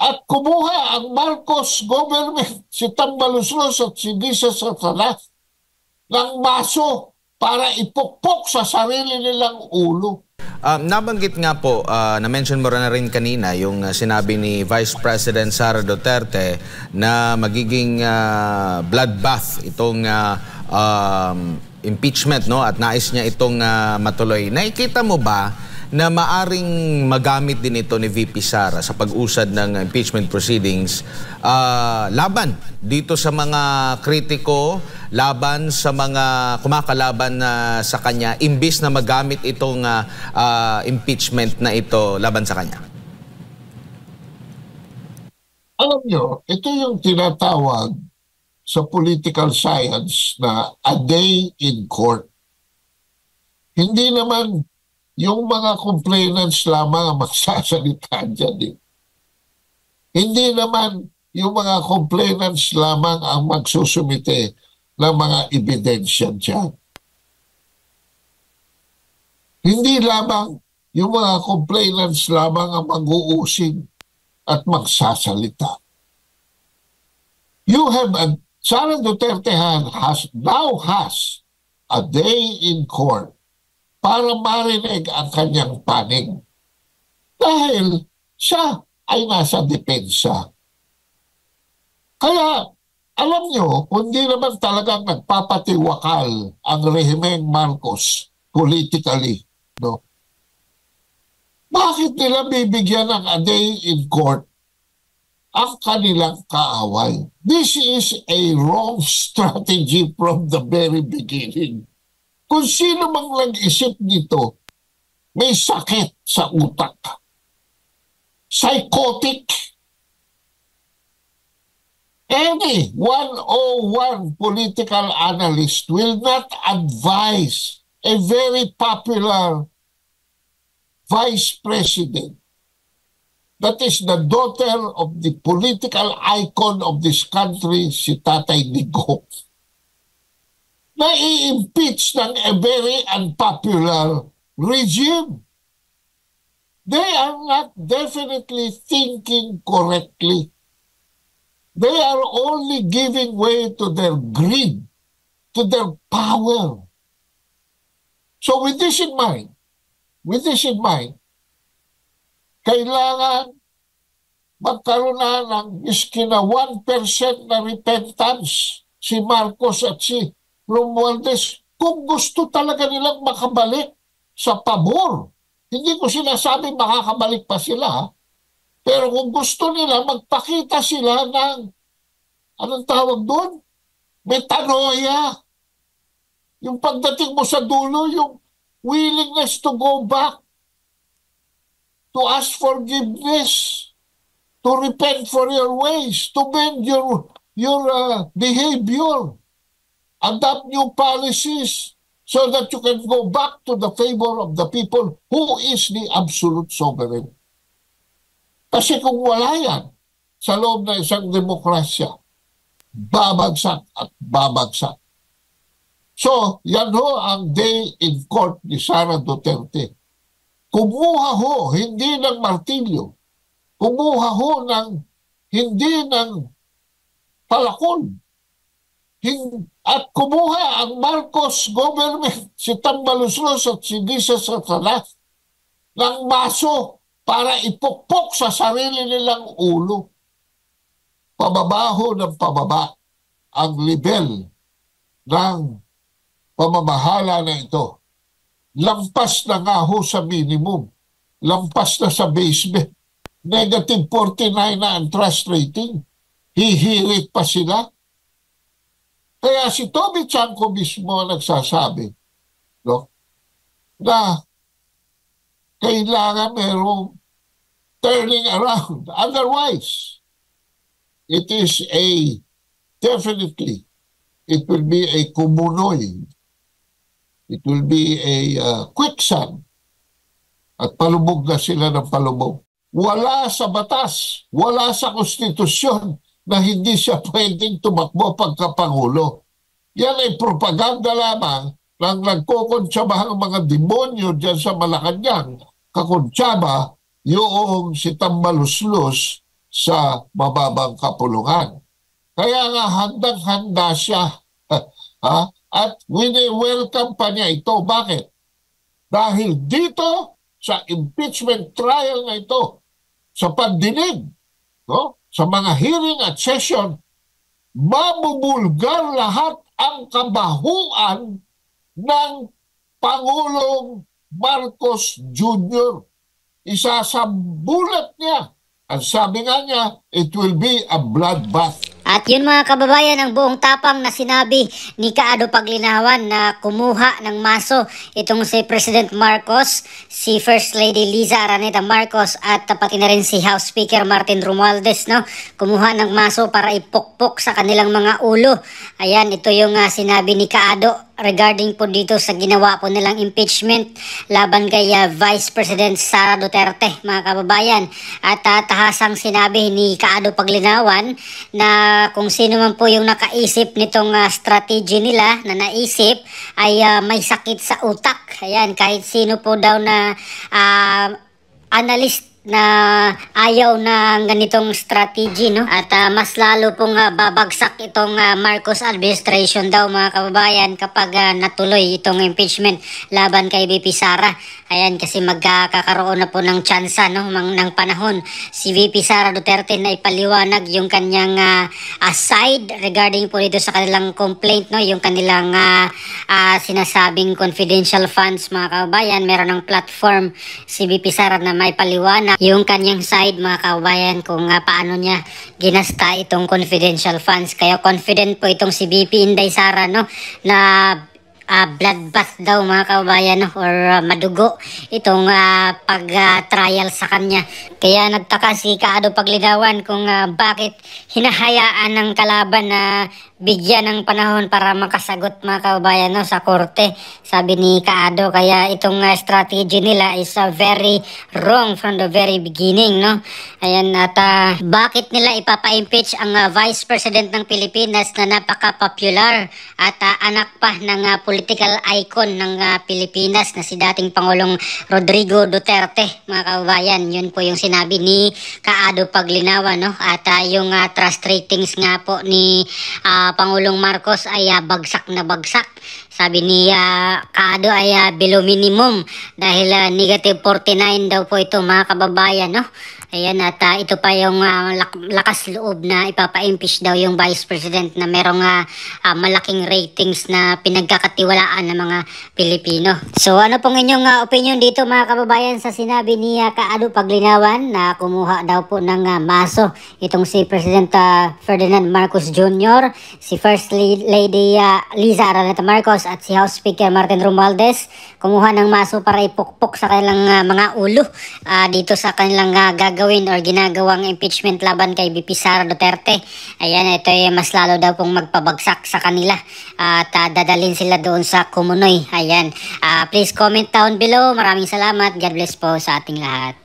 at kumuha ang Marcos government, si Tambaluslos at si Disa Satanas, ng maso para ipukpok sa sarili nilang ulo. Nabanggit nga po, na-mention mo na rin kanina yung sinabi ni Vice President Sara Duterte na magiging bloodbath itong impeachment, no? At nais niya itong matuloy. Nakikita mo ba na maaring magamit din ito ni VP Sara sa pag-usad ng impeachment proceedings laban dito sa mga kritiko, laban sa mga kumakalaban sa kanya, imbis na magamit itong impeachment na ito laban sa kanya? Alam nyo, ito yung tinatawag sa political science na a day in court. Hindi naman yung mga complainants lamang ang magsasalita dyan. Hindi naman yung mga complainants lamang ang magsusumite ng mga ebidensya dyan. Hindi lamang yung mga complainants lamang ang mag-uusig at magsasalita. Sara Duterte now has a day in court para marinig ang kanyang panig. Dahil siya ay nasa depensa. Kaya, alam nyo, kundi naman talagang nagpapatiwakal ang rehimeng Marcos politically, no? Bakit nila bibigyan ng a day in court ang kanilang kaaway? This is a wrong strategy from the very beginning. Kung sino mang nag-isip nito, may sakit sa utak. Psychotic. Any 101 political analyst will not advise a very popular vice president that is the daughter of the political icon of this country, si Tatay Digong, na i-impeach ng a very unpopular regime. They are not definitely thinking correctly. They are only giving way to their greed, to their power. So with this in mind, kailangan magkaroon na ng miski na 1% na repentance si Marcos at si Romualdez kung gusto talaga nilang makabalik sa pabor. Hindi ko sinasabi makakabalik pa sila, pero kung gusto nila, magpakita sila ng, anong tawag doon? Metanoia. Yung pagdating mo sa dulo, yung willingness to go back, to ask forgiveness, to repent for your ways, to mend your behavior, adopt new policies so that you can go back to the favor of the people who is the absolute sovereign. Kasi kung wala yan sa loob ng isang demokrasya, babagsak at babagsak. So, yan ho ang day in court ni Sara Duterte. Kumuha ho, hindi ng martilyo. Kumuha ho hindi ng palakol. At kumuha ang Marcos government, si Tambaluslos at si Disa Satanas, ng maso para ipukpok sa sarili nilang ulo. Pababaho ng pababa ang level ng pamamahala na ito. Lampas na nga ho sa minimum. Lampas na sa basement. Negative 49 na ang trust rating. Hihirit pa sila. Kaya si Toby Chanko mismo nagsasabi, no, na kailangan merong turning around. Otherwise, it is definitely, it will be a kumunoy. It will be a quicksand. At palubog na sila ng palubog. Wala sa batas, wala sa konstitusyon na hindi siya pwedeng tumakbo pagkapangulo. Yan ay propaganda lamang ng nagkukontsabahang mga demonyo dyan sa Malacanang. Kakontsaba yung si Tambaluslos sa mababang kapulungan. Kaya nga handang-handa siya at wini-welcome pa niya ito. Bakit? Dahil dito sa impeachment trial na ito, sa pagdinig, sa mga hearing at session, mabubulgar lahat ang kabahuan ng Pangulong Marcos Jr. Isasambulat niya. Ang sabi nga niya, it will be a bloodbath. At yun mga kababayan, ang buong tapang na sinabi ni Kaado Paglinawan na kumuha ng maso itong si President Marcos, si First Lady Liza Araneta Marcos at pati na rin si House Speaker Martin Romualdez, no? Kumuha ng maso para ipokpok sa kanilang mga ulo. Ayan, ito yung sinabi ni Kaado regarding po dito sa ginawa po nilang impeachment laban kay Vice President Sara Duterte, mga kababayan. At tahasang sinabi ni Kaado Paglinawan na kung sino man po yung nakaisip nitong strategy nila na naisip ay may sakit sa utak. Ayan, kahit sino po daw na analyst na ayaw na ganitong strategy, no? At mas lalo pong babagsak itong Marcos administration daw, mga kababayan, kapag natuloy itong impeachment laban kay VP Sara. Ayan, kasi magkakaroon na po ng tsansa, no, ng panahon si VP Sara Duterte na ipaliwanag yung kanyang side regarding po dito sa kanilang complaint, no, yung kanilang sinasabing confidential funds, mga kababayan. Meron ng platform si VP Sara na may paliwanag yung kanyang side, mga kababayan, kung paano niya ginasta itong confidential funds. Kaya confident po itong si VP Inday Sara, no, na bloodbath daw, mga kababayan, no, or madugo itong pag-trial sa kanya. Kaya nagtaka si Kaado Paglinawan kung bakit hinahayaan ng kalaban na bigyan ng panahon para makasagot, mga kababayan, no, sa korte. Sabi ni Kaado, kaya itong strategy nila is very wrong from the very beginning, no. Ayan, at bakit nila ipapa-impeach ang Vice President ng Pilipinas na napaka-popular at anak pa ng political icon ng Pilipinas na si dating Pangulong Rodrigo Duterte, mga kababayan. Yun po yung sinabi ni Kaado Paglinawan, no. At yung trust ratings nga po ni Pangulong Marcos ay bagsak na bagsak. Sabi ni Kaado ay below minimum dahil negative 49 daw po ito, mga kababayan, no. Ayan, at ito pa yung lakas loob na ipapa-impeach daw yung Vice President na merong malaking ratings na pinagkakatiwalaan ng mga Pilipino. So ano pong inyong opinion dito, mga kababayan, sa sinabi ni Kaado Paglinawan na kumuha daw po ng maso itong si President Ferdinand Marcos Jr., si First Lady Liza Araneta Marcos at si House Speaker Martin Romualdez, kumuha ng maso para ipukpok sa kanilang mga ulo dito sa kanilang gagawin or ginagawang impeachment laban kay VP Sara Duterte. Ayan, ito ay mas lalo daw pong magpabagsak sa kanila at dadalhin sila doon sa Kumunoy. Ayan, please comment down below. Maraming salamat. God bless po sa ating lahat.